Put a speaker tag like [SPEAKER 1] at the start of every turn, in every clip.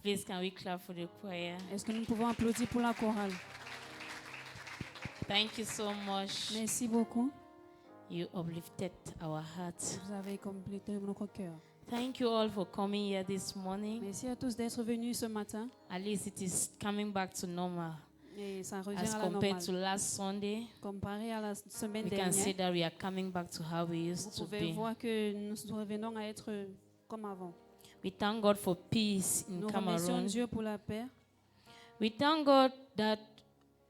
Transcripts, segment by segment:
[SPEAKER 1] Please, can we clap for the choir?
[SPEAKER 2] Est-ce que nous pouvons applaudir pour la chorale?
[SPEAKER 1] Thank you so much.
[SPEAKER 2] Merci beaucoup.
[SPEAKER 1] You uplifted our hearts.
[SPEAKER 2] Vous avez complété notre cœur.
[SPEAKER 1] Thank you all for coming here this morning.
[SPEAKER 2] Merci à tous d'être venus ce matin.
[SPEAKER 1] At least it is coming back to normal.
[SPEAKER 2] Et ça revient
[SPEAKER 1] As
[SPEAKER 2] à la
[SPEAKER 1] compared
[SPEAKER 2] normale.
[SPEAKER 1] to last Sunday,
[SPEAKER 2] Comparé à la semaine
[SPEAKER 1] we can say
[SPEAKER 2] dernière,
[SPEAKER 1] that we are coming back to how we used
[SPEAKER 2] vous
[SPEAKER 1] to
[SPEAKER 2] pouvez
[SPEAKER 1] be.
[SPEAKER 2] voir que nous revenons à être comme avant.
[SPEAKER 1] We thank God for peace in
[SPEAKER 2] Nous remercions
[SPEAKER 1] Cameroon.
[SPEAKER 2] Dieu pour la paix.
[SPEAKER 1] We thank God that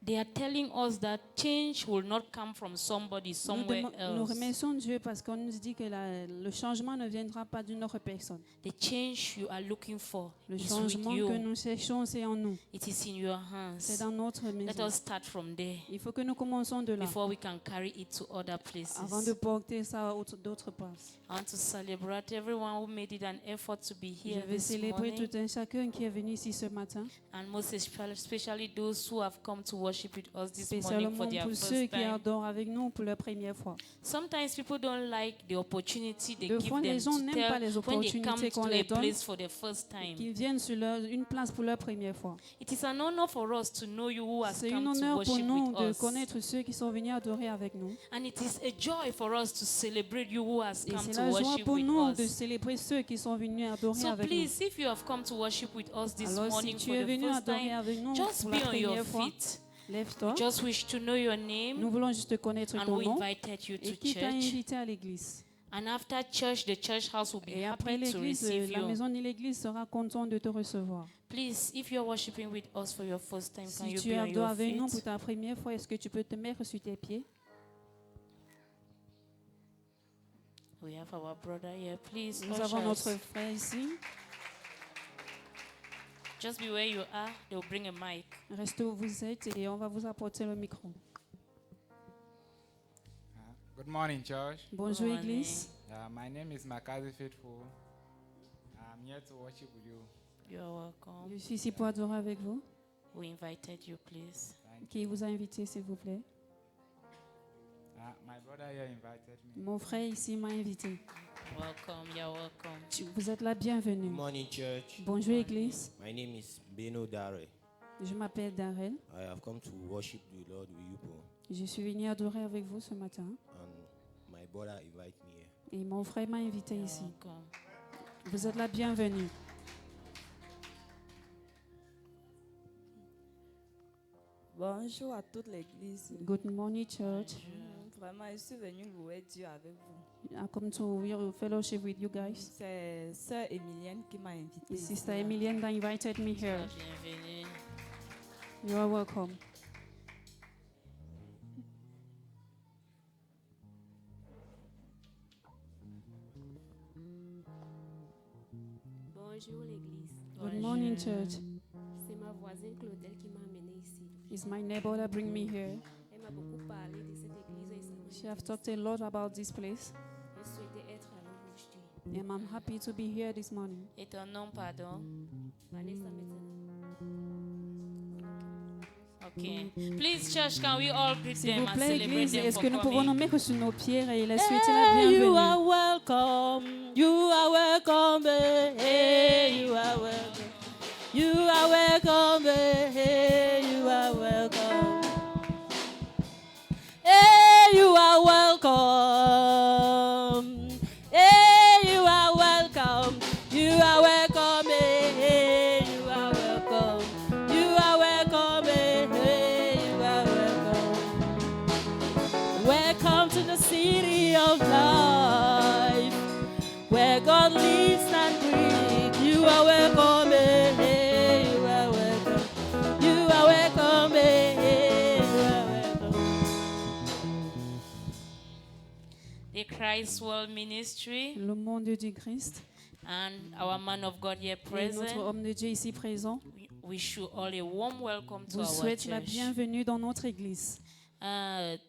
[SPEAKER 1] they are telling us that change will not come from somebody somewhere
[SPEAKER 2] Nous
[SPEAKER 1] else.
[SPEAKER 2] remercions Dieu parce qu'on nous dit que le changement ne viendra pas d'une autre personne.
[SPEAKER 1] The change you are looking for
[SPEAKER 2] Le
[SPEAKER 1] is with
[SPEAKER 2] changement que
[SPEAKER 1] you.
[SPEAKER 2] nous cherchons, c'est en nous.
[SPEAKER 1] It is in your
[SPEAKER 2] C'est
[SPEAKER 1] hands.
[SPEAKER 2] dans notre
[SPEAKER 1] Let
[SPEAKER 2] maison.
[SPEAKER 1] us start from there
[SPEAKER 2] Il faut que nous commencions de là
[SPEAKER 1] before we can carry it to other
[SPEAKER 2] avant de
[SPEAKER 1] places.
[SPEAKER 2] porter ça à d'autres places.
[SPEAKER 1] I want to celebrate everyone who made it an effort to be
[SPEAKER 2] Je
[SPEAKER 1] here
[SPEAKER 2] vais
[SPEAKER 1] this
[SPEAKER 2] célébrer
[SPEAKER 1] morning,
[SPEAKER 2] tout un chacun qui est venu ici ce matin,
[SPEAKER 1] and most especially those who have come to worship with us this morning
[SPEAKER 2] spécialement
[SPEAKER 1] for their
[SPEAKER 2] pour ceux
[SPEAKER 1] first
[SPEAKER 2] qui
[SPEAKER 1] time.
[SPEAKER 2] adorent avec nous pour la première fois.
[SPEAKER 1] Sometimes people don't like the opportunity they
[SPEAKER 2] Des
[SPEAKER 1] give
[SPEAKER 2] fois,
[SPEAKER 1] them
[SPEAKER 2] les gens
[SPEAKER 1] to
[SPEAKER 2] n'aiment
[SPEAKER 1] tell
[SPEAKER 2] pas les
[SPEAKER 1] when they come
[SPEAKER 2] opportunités
[SPEAKER 1] to
[SPEAKER 2] qu'on
[SPEAKER 1] a
[SPEAKER 2] les donne,
[SPEAKER 1] place for the first time.
[SPEAKER 2] qu'ils viennent sur une place pour la première fois.
[SPEAKER 1] It is an honor for us to know you who has
[SPEAKER 2] C'est un
[SPEAKER 1] come to
[SPEAKER 2] honneur pour
[SPEAKER 1] worship
[SPEAKER 2] nous
[SPEAKER 1] with
[SPEAKER 2] de
[SPEAKER 1] us.
[SPEAKER 2] connaître ceux qui sont venus adorer avec nous.
[SPEAKER 1] And it is a joy for us to celebrate you who has
[SPEAKER 2] Et
[SPEAKER 1] come
[SPEAKER 2] c'est
[SPEAKER 1] to
[SPEAKER 2] la joie
[SPEAKER 1] worship
[SPEAKER 2] pour
[SPEAKER 1] with
[SPEAKER 2] nous de
[SPEAKER 1] us.
[SPEAKER 2] célébrer ceux qui sont venus adorer
[SPEAKER 1] So
[SPEAKER 2] avec nous.
[SPEAKER 1] please, if you have come to worship with us this
[SPEAKER 2] Alors si
[SPEAKER 1] morning
[SPEAKER 2] tu
[SPEAKER 1] for
[SPEAKER 2] es
[SPEAKER 1] the
[SPEAKER 2] venu
[SPEAKER 1] first
[SPEAKER 2] adorer
[SPEAKER 1] time,
[SPEAKER 2] avec nous
[SPEAKER 1] just
[SPEAKER 2] pour
[SPEAKER 1] be
[SPEAKER 2] la
[SPEAKER 1] on your
[SPEAKER 2] première fois,
[SPEAKER 1] feet.
[SPEAKER 2] lève-toi.
[SPEAKER 1] Just wish to know your name,
[SPEAKER 2] Nous voulons juste connaître
[SPEAKER 1] and
[SPEAKER 2] ton
[SPEAKER 1] we
[SPEAKER 2] nom
[SPEAKER 1] invited you
[SPEAKER 2] et
[SPEAKER 1] to
[SPEAKER 2] qui t'a
[SPEAKER 1] church.
[SPEAKER 2] invité à l'église.
[SPEAKER 1] And after church, the church house will be
[SPEAKER 2] Et après
[SPEAKER 1] happy to
[SPEAKER 2] l'église,
[SPEAKER 1] receive
[SPEAKER 2] la
[SPEAKER 1] you.
[SPEAKER 2] maison de l'église sera content de te recevoir.
[SPEAKER 1] Please, if you're worshiping with us for your first time, can
[SPEAKER 2] Si
[SPEAKER 1] you
[SPEAKER 2] tu
[SPEAKER 1] be on
[SPEAKER 2] adores
[SPEAKER 1] your
[SPEAKER 2] avec nous pour
[SPEAKER 1] feet?
[SPEAKER 2] ta première fois, est-ce que tu peux te mettre sur tes pieds?
[SPEAKER 1] We have our brother here. Please,
[SPEAKER 2] Nous avons notre
[SPEAKER 1] ushers,
[SPEAKER 2] frère ici.
[SPEAKER 1] just be where you are. They will bring a mic.
[SPEAKER 2] Restez où vous êtes et on va vous apporter le micro.
[SPEAKER 3] Good morning, church.
[SPEAKER 2] Bonjour
[SPEAKER 1] Good morning.
[SPEAKER 2] église.
[SPEAKER 3] My name is Makazi Faithful. I'm here to worship with you.
[SPEAKER 1] You're welcome.
[SPEAKER 2] Je suis ici pour adorer avec vous.
[SPEAKER 1] We invited you, please.
[SPEAKER 3] Thank
[SPEAKER 2] Qui vous a invité, s'il vous plaît?
[SPEAKER 3] My brother here invited me.
[SPEAKER 2] Mon frère ici m'a invité.
[SPEAKER 1] Welcome. You're welcome.
[SPEAKER 2] Vous êtes la bienvenue.
[SPEAKER 4] Good morning, church.
[SPEAKER 2] Bonjour église.
[SPEAKER 4] My name is Beno Dare.
[SPEAKER 2] Je m'appelle Darrell.
[SPEAKER 4] I have come to worship the Lord with you, Paul,
[SPEAKER 2] Je suis venu adorer avec vous ce matin.
[SPEAKER 4] and my brother invite me here.
[SPEAKER 2] Et mon frère m'a invité
[SPEAKER 1] You're
[SPEAKER 2] ici.
[SPEAKER 1] welcome.
[SPEAKER 2] Vous êtes la bienvenue.
[SPEAKER 5] Bonjour à toute l'église.
[SPEAKER 2] Good morning, church.
[SPEAKER 5] Vraiment, je suis venue louer Dieu avec vous.
[SPEAKER 2] I come to fellowship with you guys.
[SPEAKER 5] C'est sœur Emilienne qui m'a invité.
[SPEAKER 2] Sister Emilienne that invited me here.
[SPEAKER 1] Bienvenue.
[SPEAKER 2] You are welcome.
[SPEAKER 6] Bonjour l'église.
[SPEAKER 2] Good morning, church.
[SPEAKER 6] C'est ma voisine Claudel qui m'a amenée ici.
[SPEAKER 2] It's my neighbor that bring me here.
[SPEAKER 6] Elle m'a beaucoup parlé de cette église et ça
[SPEAKER 2] She
[SPEAKER 6] m'a
[SPEAKER 2] have talked a lot about this place,
[SPEAKER 6] Je souhaitais être à l'aujourd'hui.
[SPEAKER 2] and I'm happy to be here this morning.
[SPEAKER 1] Et ton nom, pardon?
[SPEAKER 6] Vanessa maintenant.
[SPEAKER 1] Okay. Please, church, can we all greet
[SPEAKER 2] S'il
[SPEAKER 1] them
[SPEAKER 2] vous
[SPEAKER 1] and
[SPEAKER 2] plaît,
[SPEAKER 1] celebrate
[SPEAKER 2] église,
[SPEAKER 1] them
[SPEAKER 2] est-ce
[SPEAKER 1] for
[SPEAKER 2] que nous pouvons nous
[SPEAKER 1] coming?
[SPEAKER 2] mettre sur nos pieds et les souhaiter la
[SPEAKER 5] Hey, you are
[SPEAKER 2] bienvenue?
[SPEAKER 5] welcome. You are welcome. Hey, you are welcome. You are welcome. Hey, you are welcome. Hey, you are welcome. Hey, you are welcome. You are welcome. Hey, you are welcome. You are welcome. Hey, you are welcome. Welcome to the city of life, where God lives and breathes. You are welcome. Hey, you are welcome. You are welcome. Hey, you are welcome.
[SPEAKER 1] The Christ World Ministry
[SPEAKER 2] Le monde du Christ
[SPEAKER 1] and our man of God here
[SPEAKER 2] et notre
[SPEAKER 1] present,
[SPEAKER 2] homme de Dieu ici présent
[SPEAKER 1] we wish you all a warm welcome to
[SPEAKER 2] vous
[SPEAKER 1] our
[SPEAKER 2] souhaite la
[SPEAKER 1] church.
[SPEAKER 2] bienvenue dans notre église.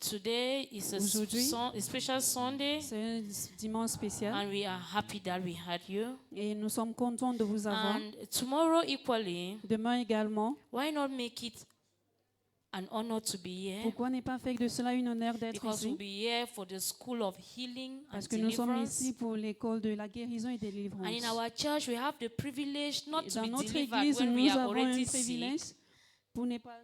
[SPEAKER 1] Today is
[SPEAKER 2] Aujourd'hui,
[SPEAKER 1] a special Sunday,
[SPEAKER 2] C'est un dimanche spécial
[SPEAKER 1] and we are happy that we had you.
[SPEAKER 2] et nous sommes contents de vous avoir.
[SPEAKER 1] And tomorrow, equally,
[SPEAKER 2] Demain également,
[SPEAKER 1] why not make it an honor to be here.
[SPEAKER 2] Pourquoi ne pas faire de cela une honneur d'être
[SPEAKER 1] Because we'll
[SPEAKER 2] ici?
[SPEAKER 1] be here for the school of healing
[SPEAKER 2] Parce
[SPEAKER 1] and
[SPEAKER 2] que nous sommes
[SPEAKER 1] deliverance.
[SPEAKER 2] ici pour l'école de la guérison et de
[SPEAKER 1] And in
[SPEAKER 2] délivrance.
[SPEAKER 1] our church, we have the privilege not
[SPEAKER 2] Et
[SPEAKER 1] to
[SPEAKER 2] dans
[SPEAKER 1] be
[SPEAKER 2] notre
[SPEAKER 1] delivered
[SPEAKER 2] église,
[SPEAKER 1] when we
[SPEAKER 2] nous
[SPEAKER 1] are
[SPEAKER 2] avons
[SPEAKER 1] already
[SPEAKER 2] un
[SPEAKER 1] sick,
[SPEAKER 2] privilège pour ne pas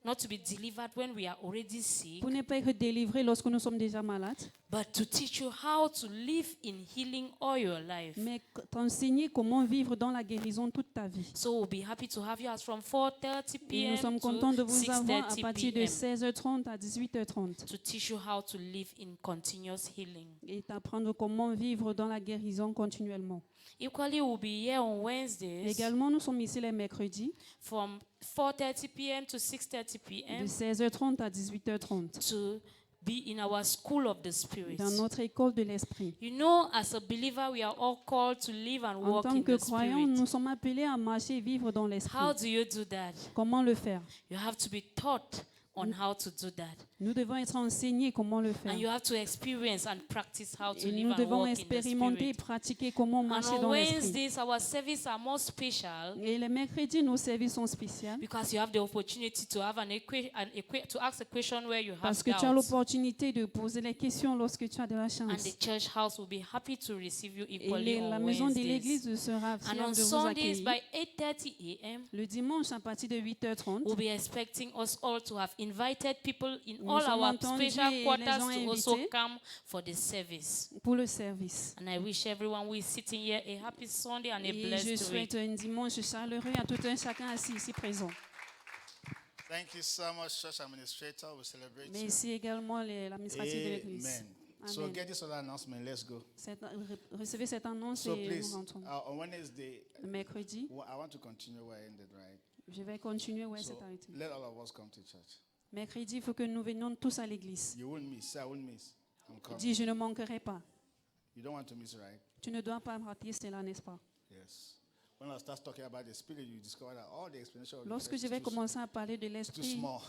[SPEAKER 1] not to be delivered when we are already sick,
[SPEAKER 2] être délivrés lorsque nous sommes déjà malades,
[SPEAKER 1] but to teach you how to live in healing all your life.
[SPEAKER 2] mais t'enseigner comment vivre dans la guérison toute ta vie.
[SPEAKER 1] So we'll be happy to have you as from 4:30
[SPEAKER 2] Et
[SPEAKER 1] p.m.
[SPEAKER 2] nous sommes
[SPEAKER 1] to
[SPEAKER 2] contents de vous avoir à
[SPEAKER 1] 6:30
[SPEAKER 2] partir de
[SPEAKER 1] p.m.
[SPEAKER 2] 16h30 à 18h30
[SPEAKER 1] to teach you how to live in continuous healing.
[SPEAKER 2] et t'apprendre comment vivre dans la guérison continuellement.
[SPEAKER 1] Equally, we'll be here on Wednesdays
[SPEAKER 2] Également, nous sommes ici les mercredis
[SPEAKER 1] from 4:30 p.m. to 6:30
[SPEAKER 2] de
[SPEAKER 1] p.m.
[SPEAKER 2] 16h30 à 18h30
[SPEAKER 1] to be in our school of the Spirit.
[SPEAKER 2] dans notre école de l'esprit.
[SPEAKER 1] You know, as a believer, we are all called to live and
[SPEAKER 2] En
[SPEAKER 1] walk
[SPEAKER 2] tant
[SPEAKER 1] in
[SPEAKER 2] que
[SPEAKER 1] the
[SPEAKER 2] croyants,
[SPEAKER 1] Spirit.
[SPEAKER 2] nous sommes appelés à marcher et vivre dans
[SPEAKER 1] How
[SPEAKER 2] l'esprit.
[SPEAKER 1] do you do that?
[SPEAKER 2] Comment le faire?
[SPEAKER 1] You have to be taught on how to do that.
[SPEAKER 2] Nous devons être enseignés comment le faire.
[SPEAKER 1] And you have to experience and practice how to
[SPEAKER 2] Et
[SPEAKER 1] live
[SPEAKER 2] nous
[SPEAKER 1] and
[SPEAKER 2] devons
[SPEAKER 1] walk in the
[SPEAKER 2] expérimenter et
[SPEAKER 1] Spirit.
[SPEAKER 2] pratiquer comment
[SPEAKER 1] And
[SPEAKER 2] marcher
[SPEAKER 1] on
[SPEAKER 2] dans l'esprit.
[SPEAKER 1] Wednesdays, our services are more special
[SPEAKER 2] Et les mercredis, nos services sont spéciaux
[SPEAKER 1] because you have the opportunity to have to ask a question where you have
[SPEAKER 2] parce que tu as
[SPEAKER 1] doubts.
[SPEAKER 2] l'opportunité de poser les questions lorsque tu as de la
[SPEAKER 1] And
[SPEAKER 2] chance.
[SPEAKER 1] the church house will be happy to receive you
[SPEAKER 2] Et
[SPEAKER 1] equally
[SPEAKER 2] la
[SPEAKER 1] on
[SPEAKER 2] maison de
[SPEAKER 1] Wednesdays.
[SPEAKER 2] l'église sera
[SPEAKER 1] And
[SPEAKER 2] fière
[SPEAKER 1] on
[SPEAKER 2] de vous
[SPEAKER 1] Sundays
[SPEAKER 2] accueillir.
[SPEAKER 1] by 8:30 a.m.
[SPEAKER 2] Le dimanche, à partir de 8h30,
[SPEAKER 1] we'll be expecting us all to have invited people in
[SPEAKER 2] Nous
[SPEAKER 1] all
[SPEAKER 2] sommes
[SPEAKER 1] our
[SPEAKER 2] entendus
[SPEAKER 1] special
[SPEAKER 2] et les
[SPEAKER 1] quarters
[SPEAKER 2] gens
[SPEAKER 1] to also
[SPEAKER 2] invités.
[SPEAKER 1] come for the service.
[SPEAKER 2] pour le service.
[SPEAKER 1] And I wish everyone who is sitting here a happy Sunday and a
[SPEAKER 2] Et je
[SPEAKER 1] blessed week.
[SPEAKER 2] souhaite un dimanche chaleureux à tout un chacun assis ici présent.
[SPEAKER 7] Thank you so much, Church Administrator. We celebrate you.
[SPEAKER 2] Merci également l'administratif de l'église.
[SPEAKER 7] Amen. So
[SPEAKER 2] Amen.
[SPEAKER 7] get this other announcement. Let's go.
[SPEAKER 2] Recevez cette annonce
[SPEAKER 7] So
[SPEAKER 2] et
[SPEAKER 7] please,
[SPEAKER 2] nous rentrons.
[SPEAKER 7] on Wednesday,
[SPEAKER 2] Le mercredi,
[SPEAKER 7] I want to continue where I ended, right?
[SPEAKER 2] je vais continuer où elle
[SPEAKER 7] So
[SPEAKER 2] s'est arrêtée.
[SPEAKER 7] let all of us come to church.
[SPEAKER 2] Mercredi, il faut que nous venions tous à l'église.
[SPEAKER 7] You won't miss. Say, I won't miss. I'm coming.
[SPEAKER 2] Dis, je ne manquerai pas.
[SPEAKER 7] You don't want to miss, right?
[SPEAKER 2] Tu ne dois pas rater cela, n'est-ce pas?
[SPEAKER 7] Yes. When I start talking about the Spirit, you discover that all the explanation of the
[SPEAKER 2] Lorsque
[SPEAKER 7] flesh
[SPEAKER 2] je vais
[SPEAKER 7] is too,
[SPEAKER 2] commencer à parler de
[SPEAKER 7] too
[SPEAKER 2] l'esprit,
[SPEAKER 7] small.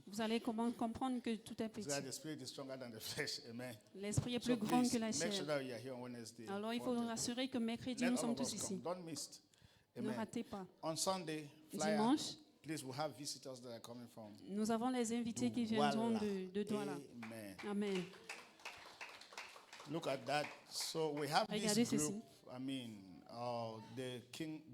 [SPEAKER 2] vous allez comprendre que tout est petit.
[SPEAKER 7] So that the Spirit is stronger than the flesh. Amen.
[SPEAKER 2] L'esprit est
[SPEAKER 7] So
[SPEAKER 2] plus grand
[SPEAKER 7] please,
[SPEAKER 2] que la
[SPEAKER 7] make sure
[SPEAKER 2] chair.
[SPEAKER 7] that you are here on Wednesday.
[SPEAKER 2] Alors, il faut nous rassurer que mercredi,
[SPEAKER 7] Let
[SPEAKER 2] nous
[SPEAKER 7] all
[SPEAKER 2] sommes
[SPEAKER 7] of
[SPEAKER 2] tous
[SPEAKER 7] us
[SPEAKER 2] ici.
[SPEAKER 7] come. Don't miss.
[SPEAKER 2] Ne
[SPEAKER 7] Amen.
[SPEAKER 2] ratez pas.
[SPEAKER 7] On Sunday, flyer,
[SPEAKER 2] Dimanche,
[SPEAKER 7] please, we have visitors that are coming from
[SPEAKER 2] nous avons les invités qui viendront de Douala.
[SPEAKER 7] Amen.
[SPEAKER 2] Amen.
[SPEAKER 7] Look at that. So we have
[SPEAKER 2] Regardez
[SPEAKER 7] this group.
[SPEAKER 2] ceci.
[SPEAKER 7] I mean, the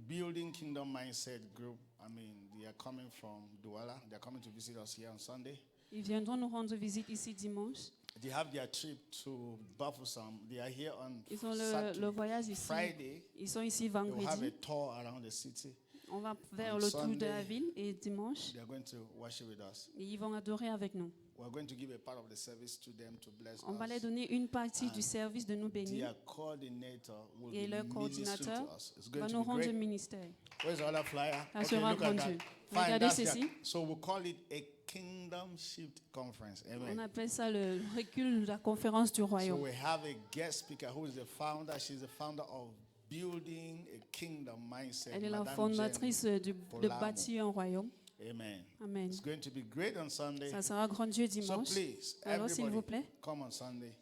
[SPEAKER 7] Building Kingdom Mindset group. I mean, they are coming from Douala. They are coming to visit us here on Sunday.
[SPEAKER 2] Ils viendront nous rendre visite ici dimanche.
[SPEAKER 7] They have their trip to Bafoussam. They are here on
[SPEAKER 2] Ils ont
[SPEAKER 7] Saturday.
[SPEAKER 2] le voyage ici.
[SPEAKER 7] Friday,
[SPEAKER 2] Ils sont ici
[SPEAKER 7] they will have a
[SPEAKER 2] vendredi.
[SPEAKER 7] tour around the city.
[SPEAKER 2] On va vers
[SPEAKER 7] On
[SPEAKER 2] le tour de
[SPEAKER 7] Sunday,
[SPEAKER 2] la ville et dimanche,
[SPEAKER 7] They are going to worship with us.
[SPEAKER 2] et ils vont adorer avec nous.
[SPEAKER 7] We are going to give a part of the service to them to bless
[SPEAKER 2] On va
[SPEAKER 7] us.
[SPEAKER 2] les donner une partie du service de nous bénir
[SPEAKER 7] Their coordinator will
[SPEAKER 2] et
[SPEAKER 7] be
[SPEAKER 2] leur
[SPEAKER 7] ministering
[SPEAKER 2] coordinateur
[SPEAKER 7] to us. It's
[SPEAKER 2] va
[SPEAKER 7] going
[SPEAKER 2] nous
[SPEAKER 7] to be
[SPEAKER 2] rendre
[SPEAKER 7] great.
[SPEAKER 2] ministère.
[SPEAKER 7] Where's the other flyer?
[SPEAKER 2] Ça
[SPEAKER 7] Okay,
[SPEAKER 2] sera
[SPEAKER 7] look at that.
[SPEAKER 2] grandiose.
[SPEAKER 7] Fine,
[SPEAKER 2] Regardez
[SPEAKER 7] that's
[SPEAKER 2] ceci.
[SPEAKER 7] their- so we call it a Kingdom Shift Conference.
[SPEAKER 2] On
[SPEAKER 7] Amen.
[SPEAKER 2] appelle ça le recul de la conférence du
[SPEAKER 7] So
[SPEAKER 2] royaume.
[SPEAKER 7] we have a guest speaker who is the founder. She's the founder of Building a Kingdom Mindset.
[SPEAKER 2] Elle est la
[SPEAKER 7] Madame
[SPEAKER 2] fondatrice de
[SPEAKER 7] Polamo.
[SPEAKER 2] bâtir un royaume.
[SPEAKER 7] Jen. Amen.
[SPEAKER 2] Amen.
[SPEAKER 7] It's going to be great on Sunday.
[SPEAKER 2] Ça sera grandiose
[SPEAKER 7] So
[SPEAKER 2] dimanche.
[SPEAKER 7] please,
[SPEAKER 2] Alors, s'il vous
[SPEAKER 7] everybody,
[SPEAKER 2] plaît,
[SPEAKER 7] come on Sunday.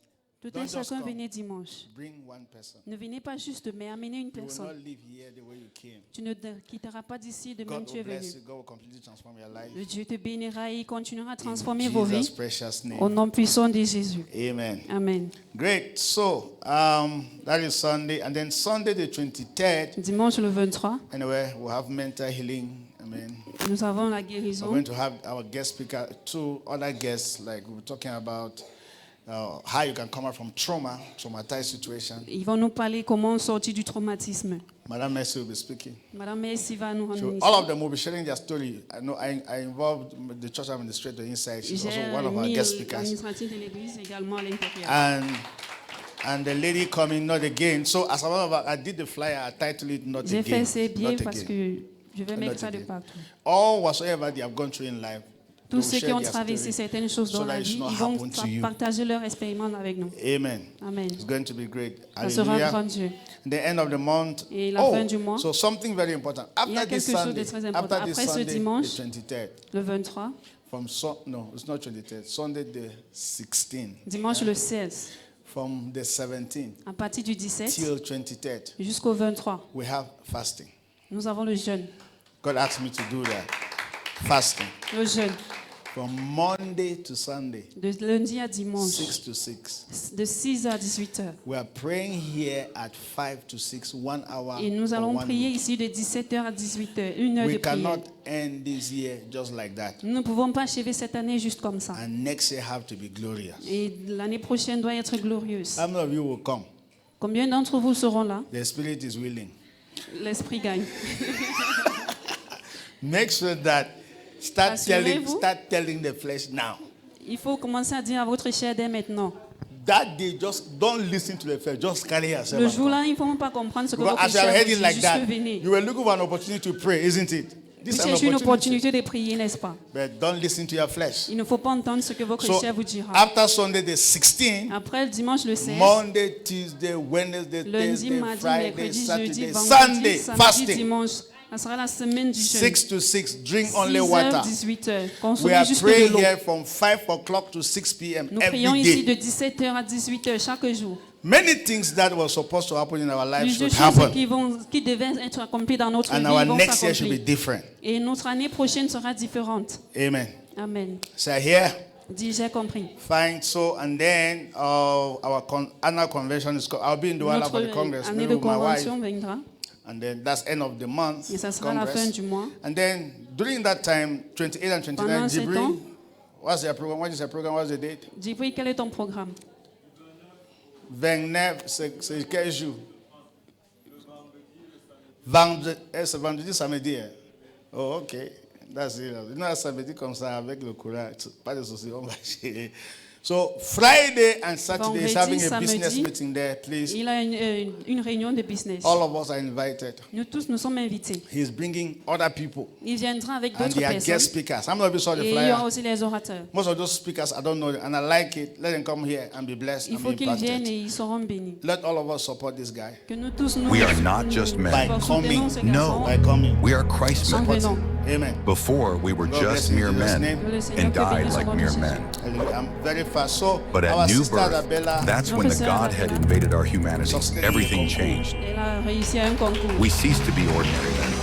[SPEAKER 2] tout
[SPEAKER 7] Don't
[SPEAKER 2] un
[SPEAKER 7] just
[SPEAKER 2] chacun
[SPEAKER 7] come.
[SPEAKER 2] venez dimanche.
[SPEAKER 7] Bring one person.
[SPEAKER 2] Ne venez pas juste, mais amenez une
[SPEAKER 7] You will not
[SPEAKER 2] personne.
[SPEAKER 7] live here the way you came.
[SPEAKER 2] Tu ne te quitteras pas d'ici de même
[SPEAKER 7] God
[SPEAKER 2] tu es
[SPEAKER 7] will bless
[SPEAKER 2] venu.
[SPEAKER 7] you. God will completely transform your life.
[SPEAKER 2] Le Dieu te bénira et il continuera à transformer
[SPEAKER 7] In
[SPEAKER 2] vos
[SPEAKER 7] Jesus'
[SPEAKER 2] vies.
[SPEAKER 7] precious
[SPEAKER 2] Au
[SPEAKER 7] name.
[SPEAKER 2] nom puissant de Jésus.
[SPEAKER 7] Amen.
[SPEAKER 2] Amen.
[SPEAKER 7] Great. So that is Sunday, and then Sunday the 23rd.
[SPEAKER 2] Dimanche le 23,
[SPEAKER 7] Anyway, we'll have mental healing. Amen.
[SPEAKER 2] nous avons la
[SPEAKER 7] We're
[SPEAKER 2] guérison.
[SPEAKER 7] going to have our guest speaker, two other guests, like we were talking about how you can come out from traumatized situation.
[SPEAKER 2] Ils vont nous parler comment sortir du traumatisme.
[SPEAKER 7] Madame Mercy will be speaking.
[SPEAKER 2] Madame Messi va nous rendre
[SPEAKER 7] So all of them will be sharing their story. I know I involved the church administrator inside. She's
[SPEAKER 2] J'ai
[SPEAKER 7] also one of our
[SPEAKER 2] mis
[SPEAKER 7] guest speakers.
[SPEAKER 2] l'administratif de l'église également à l'intérieur.
[SPEAKER 7] And the lady coming, not again. So as a matter of fact, I did the flyer. I titled it "Not
[SPEAKER 2] J'ai fait
[SPEAKER 7] Again."
[SPEAKER 2] ces biais
[SPEAKER 7] Not
[SPEAKER 2] parce
[SPEAKER 7] again.
[SPEAKER 2] que je vais mettre
[SPEAKER 7] Not
[SPEAKER 2] ça de
[SPEAKER 7] again.
[SPEAKER 2] partout.
[SPEAKER 7] All whatsoever they have gone through in life, they
[SPEAKER 2] Tous
[SPEAKER 7] will
[SPEAKER 2] ceux qui
[SPEAKER 7] share
[SPEAKER 2] ont
[SPEAKER 7] their
[SPEAKER 2] traversé
[SPEAKER 7] story
[SPEAKER 2] certaines choses
[SPEAKER 7] so
[SPEAKER 2] dans
[SPEAKER 7] that
[SPEAKER 2] la
[SPEAKER 7] it
[SPEAKER 2] vie,
[SPEAKER 7] should not
[SPEAKER 2] ils vont
[SPEAKER 7] happen to you.
[SPEAKER 2] partager leur expérience avec nous.
[SPEAKER 7] Amen.
[SPEAKER 2] Amen.
[SPEAKER 7] It's going to be great.
[SPEAKER 2] Ça sera
[SPEAKER 7] Hallelujah.
[SPEAKER 2] grandiose.
[SPEAKER 7] The end of the month.
[SPEAKER 2] Et la fin du mois.
[SPEAKER 7] So something very important.
[SPEAKER 2] Il y a
[SPEAKER 7] After this
[SPEAKER 2] quelque chose
[SPEAKER 7] Sunday,
[SPEAKER 2] de très important.
[SPEAKER 7] after this
[SPEAKER 2] Après ce
[SPEAKER 7] Sunday,
[SPEAKER 2] dimanche,
[SPEAKER 7] the 23rd,
[SPEAKER 2] Le 23,
[SPEAKER 7] no, it's not 23rd. Sunday the 16th,
[SPEAKER 2] dimanche le 16,
[SPEAKER 7] from the 17th
[SPEAKER 2] à partir du 17
[SPEAKER 7] till 23rd,
[SPEAKER 2] jusqu'au 23,
[SPEAKER 7] we have fasting.
[SPEAKER 2] nous avons le jeûne.
[SPEAKER 7] God asked me to do that. Fasting.
[SPEAKER 2] Le jeûne.
[SPEAKER 7] from Monday to Sunday,
[SPEAKER 2] de lundi à dimanche,
[SPEAKER 7] 6 to 6.
[SPEAKER 2] de 6h à 18h.
[SPEAKER 7] We are praying here at 5 to 6, 1 hour.
[SPEAKER 2] Et nous
[SPEAKER 7] for
[SPEAKER 2] allons
[SPEAKER 7] one
[SPEAKER 2] prier
[SPEAKER 7] week.
[SPEAKER 2] ici de 17h à 18h, une heure
[SPEAKER 7] We
[SPEAKER 2] de prière.
[SPEAKER 7] cannot end this year just like that.
[SPEAKER 2] Nous ne pouvons pas achever cette année juste comme ça.
[SPEAKER 7] And next year have to be glorious.
[SPEAKER 2] Et l'année prochaine doit être glorieuse.
[SPEAKER 7] How many of you will come?
[SPEAKER 2] Combien d'entre vous seront là?
[SPEAKER 7] The Spirit is willing.
[SPEAKER 2] L'esprit gagne.
[SPEAKER 7] Make sure that start
[SPEAKER 2] Assurez-vous.
[SPEAKER 7] telling the flesh now.
[SPEAKER 2] Il faut commencer à dire à votre chair dès maintenant.
[SPEAKER 7] That day, just don't listen to the flesh. Just carry yourself.
[SPEAKER 2] Le
[SPEAKER 7] and
[SPEAKER 2] jour-là, il ne faut même pas comprendre ce que
[SPEAKER 7] Because
[SPEAKER 2] votre
[SPEAKER 7] as you
[SPEAKER 2] chair
[SPEAKER 7] have heard
[SPEAKER 2] vous
[SPEAKER 7] it
[SPEAKER 2] dit.
[SPEAKER 7] like
[SPEAKER 2] Juste
[SPEAKER 7] that,
[SPEAKER 2] venez.
[SPEAKER 7] you were looking for an opportunity to pray, isn't it? This
[SPEAKER 2] Vous
[SPEAKER 7] is an
[SPEAKER 2] cherchez une
[SPEAKER 7] opportunity.
[SPEAKER 2] opportunité de prier, n'est-ce pas?
[SPEAKER 7] But don't listen to your flesh.
[SPEAKER 2] Il ne faut pas entendre ce que votre
[SPEAKER 7] So
[SPEAKER 2] chair vous dira.
[SPEAKER 7] after Sunday the 16th,
[SPEAKER 2] Après le dimanche le 16,
[SPEAKER 7] Monday, Tuesday, Wednesday,
[SPEAKER 2] lundi,
[SPEAKER 7] Thursday,
[SPEAKER 2] mardi,
[SPEAKER 7] Friday,
[SPEAKER 2] mercredi, jeudi,
[SPEAKER 7] Saturday,
[SPEAKER 2] vendredi,
[SPEAKER 7] Sunday,
[SPEAKER 2] samedi,
[SPEAKER 7] fasting.
[SPEAKER 2] dimanche. Ça sera la semaine du jeûne.
[SPEAKER 7] 6 to 6, drink only
[SPEAKER 2] 6h,
[SPEAKER 7] water.
[SPEAKER 2] 18h.
[SPEAKER 7] We
[SPEAKER 2] Consommez
[SPEAKER 7] are
[SPEAKER 2] juste de
[SPEAKER 7] praying
[SPEAKER 2] l'eau.
[SPEAKER 7] here from 5 o'clock to 6 p.m.
[SPEAKER 2] Nous prions
[SPEAKER 7] every
[SPEAKER 2] ici de
[SPEAKER 7] day.
[SPEAKER 2] 17h à 18h chaque jour.
[SPEAKER 7] Many things that were supposed to happen in our lives
[SPEAKER 2] Plusieurs
[SPEAKER 7] should
[SPEAKER 2] choses
[SPEAKER 7] happen.
[SPEAKER 2] qui devaient être accomplies dans notre
[SPEAKER 7] And
[SPEAKER 2] vie
[SPEAKER 7] our
[SPEAKER 2] vont
[SPEAKER 7] next year should be
[SPEAKER 2] s'accomplir.
[SPEAKER 7] different.
[SPEAKER 2] Et notre année prochaine sera différente.
[SPEAKER 7] Amen.
[SPEAKER 2] Amen.
[SPEAKER 7] So here,
[SPEAKER 2] Dis, j'ai compris.
[SPEAKER 7] fine. So, and then our annual convention is. I'll be in Douala for the
[SPEAKER 2] Notre
[SPEAKER 7] Congress,
[SPEAKER 2] année
[SPEAKER 7] maybe
[SPEAKER 2] de
[SPEAKER 7] with my wife.
[SPEAKER 2] convention viendra.
[SPEAKER 7] And then that's end of the month.
[SPEAKER 2] Et ça sera la fin du mois.
[SPEAKER 7] And then during that time, 28 and 29,
[SPEAKER 2] Pendant ce
[SPEAKER 7] Jibril,
[SPEAKER 2] temps-
[SPEAKER 7] what's your program? What is your program? What's the date?
[SPEAKER 2] Djibril, quel est ton programme?
[SPEAKER 7] 29, c'est quel jour? Vendredi, c'est vendredi, samedi. Hein? Oh, ok. That's it. Non, samedi comme ça, avec le courant, pas de souci, on va gérer. So, Friday and Saturday is
[SPEAKER 2] Vendredi,
[SPEAKER 7] having a business
[SPEAKER 2] samedi,
[SPEAKER 7] meeting there, please.
[SPEAKER 2] Il a une réunion de business.
[SPEAKER 7] All of us are invited.
[SPEAKER 2] Nous tous, nous sommes invités.
[SPEAKER 7] He's bringing other people.
[SPEAKER 2] Il viendra avec
[SPEAKER 7] And
[SPEAKER 2] d'autres
[SPEAKER 7] they are guest
[SPEAKER 2] personnes.
[SPEAKER 7] speakers. How many of you saw the
[SPEAKER 2] Et il y aura
[SPEAKER 7] flyer?
[SPEAKER 2] aussi les orateurs.
[SPEAKER 7] Most of those speakers, I don't know them, and I like it. Let them come here and be blessed
[SPEAKER 2] Il
[SPEAKER 7] and
[SPEAKER 2] faut
[SPEAKER 7] be
[SPEAKER 2] qu'ils viennent
[SPEAKER 7] impacted.
[SPEAKER 2] et ils seront bénis.
[SPEAKER 7] Let all of us support this guy
[SPEAKER 2] Que nous tous, nous
[SPEAKER 8] We are not just men.
[SPEAKER 7] by
[SPEAKER 2] soutenons
[SPEAKER 7] coming.
[SPEAKER 2] ce
[SPEAKER 8] No.
[SPEAKER 2] garçon
[SPEAKER 7] By coming.
[SPEAKER 8] We are Christ
[SPEAKER 2] en
[SPEAKER 8] men.
[SPEAKER 2] venant.
[SPEAKER 7] Amen.
[SPEAKER 8] Before we were
[SPEAKER 7] God bless
[SPEAKER 8] just
[SPEAKER 7] you in
[SPEAKER 8] mere
[SPEAKER 7] Jesus'
[SPEAKER 8] men
[SPEAKER 7] name.
[SPEAKER 2] Que le Seigneur
[SPEAKER 8] and
[SPEAKER 2] te
[SPEAKER 8] died
[SPEAKER 2] bénisse au
[SPEAKER 8] like
[SPEAKER 2] nom de
[SPEAKER 8] mere
[SPEAKER 2] Jésus.
[SPEAKER 8] men.
[SPEAKER 7] I'm very fast. So,
[SPEAKER 8] But
[SPEAKER 7] our
[SPEAKER 8] at new
[SPEAKER 7] sister
[SPEAKER 8] birth,
[SPEAKER 7] Arabella,
[SPEAKER 8] that's when the Godhead invaded our humanity. Everything changed.
[SPEAKER 2] Elle a réussi à un concours.
[SPEAKER 8] We ceased to be ordinary men.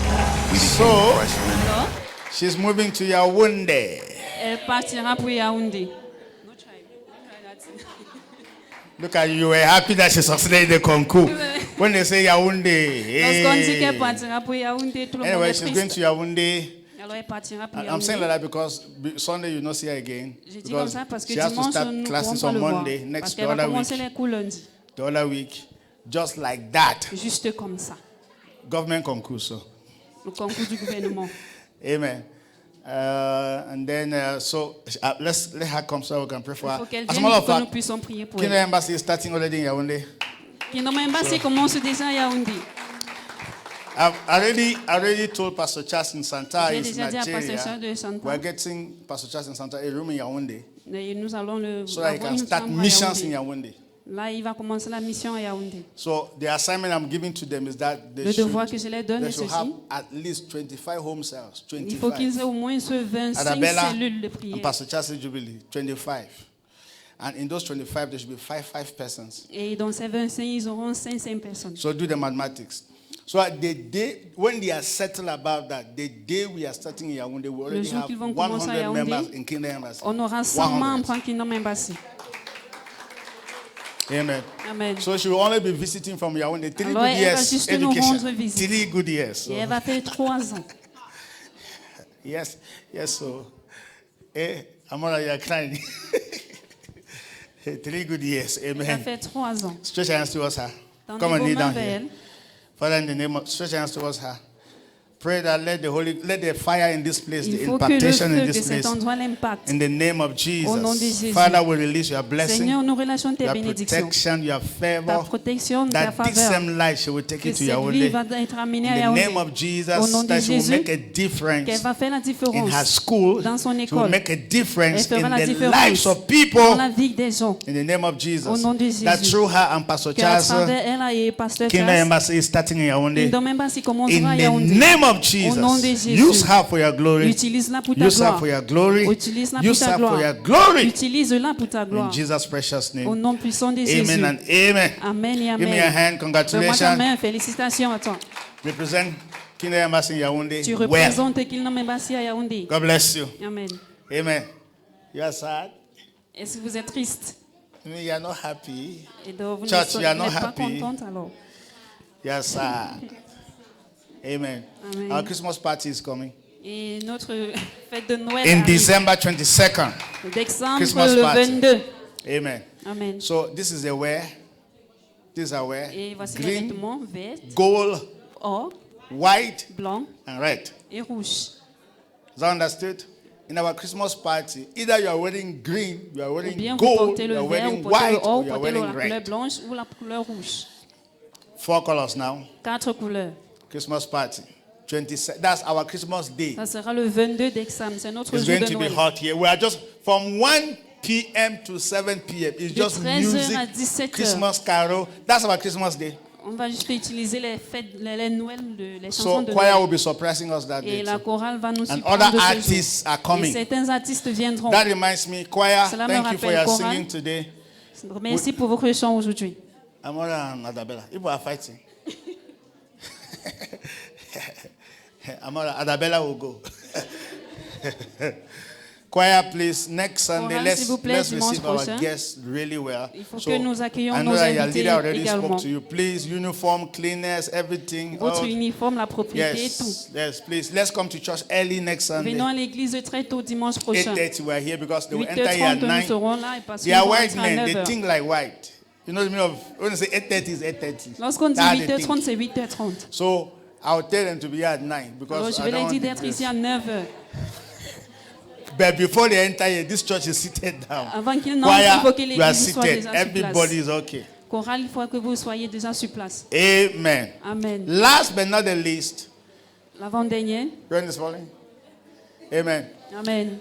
[SPEAKER 8] We became
[SPEAKER 7] So-
[SPEAKER 8] Christ men.
[SPEAKER 2] Alors,
[SPEAKER 7] she's moving to Yaoundé.
[SPEAKER 2] elle partira pour Yaoundé.
[SPEAKER 7] Look at you, you were happy that she succeeded in the concours. When they say Yaoundé,
[SPEAKER 2] Lorsqu'on dit qu'elle
[SPEAKER 7] hey.
[SPEAKER 2] partira pour Yaoundé, tout le monde
[SPEAKER 7] Anyway,
[SPEAKER 2] est
[SPEAKER 7] she's going
[SPEAKER 2] triste.
[SPEAKER 7] to Yaoundé.
[SPEAKER 2] Alors elle partira pour
[SPEAKER 7] I'm saying
[SPEAKER 2] Yaoundé.
[SPEAKER 7] like that because Sunday you not see her again.
[SPEAKER 2] Je dis comme
[SPEAKER 7] Because
[SPEAKER 2] ça parce que
[SPEAKER 7] she has to
[SPEAKER 2] dimanche,
[SPEAKER 7] start
[SPEAKER 2] nous ne pourrons
[SPEAKER 7] classes
[SPEAKER 2] pas
[SPEAKER 7] on
[SPEAKER 2] le voir.
[SPEAKER 7] Monday,
[SPEAKER 2] Parce
[SPEAKER 7] next the
[SPEAKER 2] qu'elle va
[SPEAKER 7] other
[SPEAKER 2] commencer
[SPEAKER 7] week.
[SPEAKER 2] les cours lundi.
[SPEAKER 7] The other week, just like that.
[SPEAKER 2] Juste comme ça.
[SPEAKER 7] Government concours. So.
[SPEAKER 2] Le concours du gouvernement.
[SPEAKER 7] Amen. And then, let's let her come so we can pray for
[SPEAKER 2] Il
[SPEAKER 7] her.
[SPEAKER 2] faut qu'elle
[SPEAKER 7] As a
[SPEAKER 2] vienne
[SPEAKER 7] matter of
[SPEAKER 2] pour que nous
[SPEAKER 7] fact,
[SPEAKER 2] puissions prier pour
[SPEAKER 7] Kingdom
[SPEAKER 2] elle.
[SPEAKER 7] Embassy is starting already in Yaoundé.
[SPEAKER 2] Kingdom Embassy commence déjà à Yaoundé.
[SPEAKER 7] I've already told Pastor Charles in Santa
[SPEAKER 2] J'ai
[SPEAKER 7] in
[SPEAKER 2] déjà dit à Pasteur
[SPEAKER 7] Nigeria.
[SPEAKER 2] Charles de Santa.
[SPEAKER 7] We're getting Pastor Charles in Santa a room in Yaoundé
[SPEAKER 2] Et nous allons le
[SPEAKER 7] so that he
[SPEAKER 2] avoir
[SPEAKER 7] can
[SPEAKER 2] une
[SPEAKER 7] start
[SPEAKER 2] chambre à
[SPEAKER 7] missions in
[SPEAKER 2] Yaoundé.
[SPEAKER 7] Yaoundé.
[SPEAKER 2] Là, il va commencer la mission à Yaoundé.
[SPEAKER 7] So the assignment I'm giving to them is that
[SPEAKER 2] Le devoir que je leur donne
[SPEAKER 7] they
[SPEAKER 2] est
[SPEAKER 7] should have
[SPEAKER 2] ceci.
[SPEAKER 7] at least 25 home cells.
[SPEAKER 2] Il faut qu'ils
[SPEAKER 7] 25.
[SPEAKER 2] aient au moins ce 25
[SPEAKER 7] Arabella
[SPEAKER 2] cellules de
[SPEAKER 7] and
[SPEAKER 2] prière.
[SPEAKER 7] Pastor Charles Jubilee, 25. And in those 25, there should be five persons.
[SPEAKER 2] Et dans ces 25, ils auront 500 personnes.
[SPEAKER 7] So do the mathematics. So at the day, when they are settled about that, the day we are starting in Yaoundé, we already
[SPEAKER 2] jour
[SPEAKER 7] have
[SPEAKER 2] qu'ils vont commencer à
[SPEAKER 7] 100
[SPEAKER 2] Yaoundé,
[SPEAKER 7] members in Kingdom Embassy.
[SPEAKER 2] On aura 100
[SPEAKER 7] 100.
[SPEAKER 2] membres en Kingdom Embassy.
[SPEAKER 7] Amen.
[SPEAKER 2] Amen.
[SPEAKER 7] So she will only be visiting from Yaoundé 3
[SPEAKER 2] Alors,
[SPEAKER 7] good
[SPEAKER 2] elle va
[SPEAKER 7] years
[SPEAKER 2] juste nous
[SPEAKER 7] education.
[SPEAKER 2] rendre visite.
[SPEAKER 7] 3 good years. So.
[SPEAKER 2] Et elle va faire 3 ans.
[SPEAKER 7] Yes, so. Amora, you are crying. 3 good years.
[SPEAKER 2] Elle va
[SPEAKER 7] Amen.
[SPEAKER 2] faire 3 ans.
[SPEAKER 7] Stretch your hands towards her.
[SPEAKER 2] Tendez
[SPEAKER 7] Come and
[SPEAKER 2] vos
[SPEAKER 7] kneel
[SPEAKER 2] mains
[SPEAKER 7] down
[SPEAKER 2] vers
[SPEAKER 7] here.
[SPEAKER 2] elle.
[SPEAKER 7] Father, in the name of, stretch your hands towards her. Pray that let the fire in this place,
[SPEAKER 2] Il
[SPEAKER 7] the
[SPEAKER 2] faut que le
[SPEAKER 7] impartation in
[SPEAKER 2] feu de
[SPEAKER 7] this
[SPEAKER 2] cet
[SPEAKER 7] place,
[SPEAKER 2] endroit l'impacte.
[SPEAKER 7] in the name of
[SPEAKER 2] Au nom de
[SPEAKER 7] Jesus.
[SPEAKER 2] Jésus.
[SPEAKER 7] Father, we release your blessing,
[SPEAKER 2] Seigneur, nous relâchons tes
[SPEAKER 7] your
[SPEAKER 2] bénédictions.
[SPEAKER 7] protection, your
[SPEAKER 2] Ta
[SPEAKER 7] favor,
[SPEAKER 2] protection, ta
[SPEAKER 7] that this
[SPEAKER 2] faveur.
[SPEAKER 7] same light she will take
[SPEAKER 2] Que
[SPEAKER 7] you to
[SPEAKER 2] cette vie
[SPEAKER 7] Yaoundé.
[SPEAKER 2] va être amenée
[SPEAKER 7] In
[SPEAKER 2] à
[SPEAKER 7] the
[SPEAKER 2] Yaoundé.
[SPEAKER 7] name of
[SPEAKER 2] Au
[SPEAKER 7] Jesus,
[SPEAKER 2] nom de
[SPEAKER 7] that she will
[SPEAKER 2] Jésus,
[SPEAKER 7] make a
[SPEAKER 2] Qu'elle
[SPEAKER 7] difference
[SPEAKER 2] va faire la
[SPEAKER 7] in
[SPEAKER 2] différence
[SPEAKER 7] her school.
[SPEAKER 2] dans son
[SPEAKER 7] She will
[SPEAKER 2] école.
[SPEAKER 7] make a difference
[SPEAKER 2] Elle fera
[SPEAKER 7] in
[SPEAKER 2] la
[SPEAKER 7] the
[SPEAKER 2] différence
[SPEAKER 7] lives of
[SPEAKER 2] dans
[SPEAKER 7] people.
[SPEAKER 2] la vie des gens.
[SPEAKER 7] In the name of
[SPEAKER 2] Au
[SPEAKER 7] Jesus.
[SPEAKER 2] nom de Jésus.
[SPEAKER 7] That through her and Pastor
[SPEAKER 2] Qu'à
[SPEAKER 7] Charles,
[SPEAKER 2] travers elle et Pasteur
[SPEAKER 7] Kingdom
[SPEAKER 2] Charles,
[SPEAKER 7] Embassy is starting in Yaoundé.
[SPEAKER 2] Kingdom Embassy commencera
[SPEAKER 7] In
[SPEAKER 2] à
[SPEAKER 7] the
[SPEAKER 2] Yaoundé.
[SPEAKER 7] name of
[SPEAKER 2] Au nom de
[SPEAKER 7] Jesus,
[SPEAKER 2] Jésus.
[SPEAKER 7] use her for your glory.
[SPEAKER 2] Utilise-la pour ta
[SPEAKER 7] Use her
[SPEAKER 2] gloire.
[SPEAKER 7] for your glory.
[SPEAKER 2] Utilise-la pour
[SPEAKER 7] Use
[SPEAKER 2] ta
[SPEAKER 7] her for
[SPEAKER 2] gloire.
[SPEAKER 7] your glory.
[SPEAKER 2] Utilise-la pour ta
[SPEAKER 7] In
[SPEAKER 2] gloire.
[SPEAKER 7] Jesus' precious
[SPEAKER 2] Au
[SPEAKER 7] name.
[SPEAKER 2] nom puissant de Jésus.
[SPEAKER 7] Amen and amen.
[SPEAKER 2] Amen et
[SPEAKER 7] Give me your
[SPEAKER 2] amen.
[SPEAKER 7] hand.
[SPEAKER 2] Donne-moi ta
[SPEAKER 7] Congratulations.
[SPEAKER 2] main. Félicitations à toi.
[SPEAKER 7] Represent Kingdom Embassy in Yaoundé.
[SPEAKER 2] Tu
[SPEAKER 7] Well.
[SPEAKER 2] représentes Kingdom Embassy à Yaoundé.
[SPEAKER 7] God bless you.
[SPEAKER 2] Amen.
[SPEAKER 7] Amen. You are sad?
[SPEAKER 2] Est-ce que vous êtes triste?
[SPEAKER 7] You are not happy?
[SPEAKER 2] Et donc, vous
[SPEAKER 7] Church, you are not
[SPEAKER 2] n'êtes pas
[SPEAKER 7] happy?
[SPEAKER 2] contente alors?
[SPEAKER 7] You are sad. Amen.
[SPEAKER 2] Amen.
[SPEAKER 7] Our Christmas party is coming.
[SPEAKER 2] Et notre fête de Noël
[SPEAKER 7] In
[SPEAKER 2] arrive.
[SPEAKER 7] December 22nd.
[SPEAKER 2] Décembre
[SPEAKER 7] Christmas
[SPEAKER 2] le
[SPEAKER 7] party.
[SPEAKER 2] 22.
[SPEAKER 7] Amen.
[SPEAKER 2] Amen.
[SPEAKER 7] So this is the wear. This is our wear.
[SPEAKER 2] Et voici les
[SPEAKER 7] Green,
[SPEAKER 2] vêtements verts,
[SPEAKER 7] gold,
[SPEAKER 2] or,
[SPEAKER 7] white,
[SPEAKER 2] blanc
[SPEAKER 7] and red.
[SPEAKER 2] et rouge.
[SPEAKER 7] Is that understood? In our Christmas party, either you are wearing green, you are
[SPEAKER 2] Ou
[SPEAKER 7] wearing
[SPEAKER 2] bien vous
[SPEAKER 7] gold,
[SPEAKER 2] portez
[SPEAKER 7] you
[SPEAKER 2] le
[SPEAKER 7] are
[SPEAKER 2] vert,
[SPEAKER 7] wearing
[SPEAKER 2] ou portez le
[SPEAKER 7] white,
[SPEAKER 2] or,
[SPEAKER 7] or
[SPEAKER 2] ou
[SPEAKER 7] you are
[SPEAKER 2] portez la
[SPEAKER 7] wearing
[SPEAKER 2] couleur
[SPEAKER 7] red.
[SPEAKER 2] blanche ou la couleur rouge.
[SPEAKER 7] 4 colors now.
[SPEAKER 2] 4 couleurs.
[SPEAKER 7] Christmas party. 27. That's our Christmas day.
[SPEAKER 2] Ça sera le 22 décembre. C'est notre
[SPEAKER 7] It's
[SPEAKER 2] jour
[SPEAKER 7] going
[SPEAKER 2] de
[SPEAKER 7] to be
[SPEAKER 2] Noël.
[SPEAKER 7] hot here. We are just from 1 p.m. to 7 p.m. It's
[SPEAKER 2] De
[SPEAKER 7] just
[SPEAKER 2] 13h à
[SPEAKER 7] music,
[SPEAKER 2] 17h.
[SPEAKER 7] Christmas carol. That's our Christmas day.
[SPEAKER 2] On va juste utiliser les fêtes, les Noël, les chansons
[SPEAKER 7] So
[SPEAKER 2] de
[SPEAKER 7] choir
[SPEAKER 2] Noël.
[SPEAKER 7] will be surprising us that
[SPEAKER 2] Et
[SPEAKER 7] day.
[SPEAKER 2] la
[SPEAKER 7] too.
[SPEAKER 2] chorale va nous
[SPEAKER 7] And
[SPEAKER 2] surprendre
[SPEAKER 7] other
[SPEAKER 2] de ce
[SPEAKER 7] artists
[SPEAKER 2] jour.
[SPEAKER 7] are coming.
[SPEAKER 2] Et certains artistes viendront.
[SPEAKER 7] That reminds me, choir,
[SPEAKER 2] Cela me
[SPEAKER 7] thank you for
[SPEAKER 2] rappelle
[SPEAKER 7] your
[SPEAKER 2] chorale.
[SPEAKER 7] singing today.
[SPEAKER 2] Merci pour vos chants aujourd'hui.
[SPEAKER 7] Amora and Adabella. People are fighting. Amora, Adabella will go. Choir, please. Next Sunday,
[SPEAKER 2] Chorale, s'il vous plaît,
[SPEAKER 7] let's
[SPEAKER 2] dimanche
[SPEAKER 7] receive our
[SPEAKER 2] prochain.
[SPEAKER 7] guests really well.
[SPEAKER 2] Il faut que nous accueillions
[SPEAKER 7] I know
[SPEAKER 2] nos
[SPEAKER 7] that your
[SPEAKER 2] invités
[SPEAKER 7] leader already
[SPEAKER 2] également.
[SPEAKER 7] spoke to you. Please, uniform, cleanness, everything.
[SPEAKER 2] Votre
[SPEAKER 7] all-
[SPEAKER 2] uniforme, la propriété,
[SPEAKER 7] yes,
[SPEAKER 2] tout.
[SPEAKER 7] yes, please. Let's come to church early next Sunday.
[SPEAKER 2] Venons à l'église très tôt dimanche prochain.
[SPEAKER 7] 8:30 we're here because they will enter here
[SPEAKER 2] 8h30,
[SPEAKER 7] at
[SPEAKER 2] nous
[SPEAKER 7] 9.
[SPEAKER 2] serons là et parce
[SPEAKER 7] They
[SPEAKER 2] qu'ils
[SPEAKER 7] are
[SPEAKER 2] vont
[SPEAKER 7] white
[SPEAKER 2] entrer à
[SPEAKER 7] men. They
[SPEAKER 2] 9h.
[SPEAKER 7] think like white. You know the meaning of when you say 8:30 is 8:30.
[SPEAKER 2] Lorsqu'on dit
[SPEAKER 7] That's how they
[SPEAKER 2] 8h30,
[SPEAKER 7] think.
[SPEAKER 2] c'est 8h30.
[SPEAKER 7] So I'll tell them to be here at 9
[SPEAKER 2] Alors
[SPEAKER 7] because
[SPEAKER 2] je
[SPEAKER 7] I
[SPEAKER 2] vais
[SPEAKER 7] don't
[SPEAKER 2] leur
[SPEAKER 7] want
[SPEAKER 2] dire
[SPEAKER 7] to
[SPEAKER 2] d'être
[SPEAKER 7] be
[SPEAKER 2] ici à 9h.
[SPEAKER 7] But before they enter here, this church is seated down.
[SPEAKER 2] Avant qu'ils n'entrent, il faut que
[SPEAKER 7] Choir, we are
[SPEAKER 2] l'église soit
[SPEAKER 7] seated.
[SPEAKER 2] déjà sur
[SPEAKER 7] Everybody
[SPEAKER 2] place.
[SPEAKER 7] is okay.
[SPEAKER 2] Chorale, il faut que vous soyez déjà sur place.
[SPEAKER 7] Amen.
[SPEAKER 2] Amen.
[SPEAKER 7] Last but not the least,
[SPEAKER 2] L'avant-dernier.
[SPEAKER 7] when is falling? Amen.
[SPEAKER 2] Amen.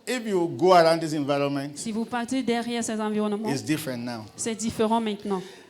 [SPEAKER 7] If you go around this environment,
[SPEAKER 2] Si vous partez derrière ces environnements,
[SPEAKER 7] it's different now.
[SPEAKER 2] c'est différent maintenant.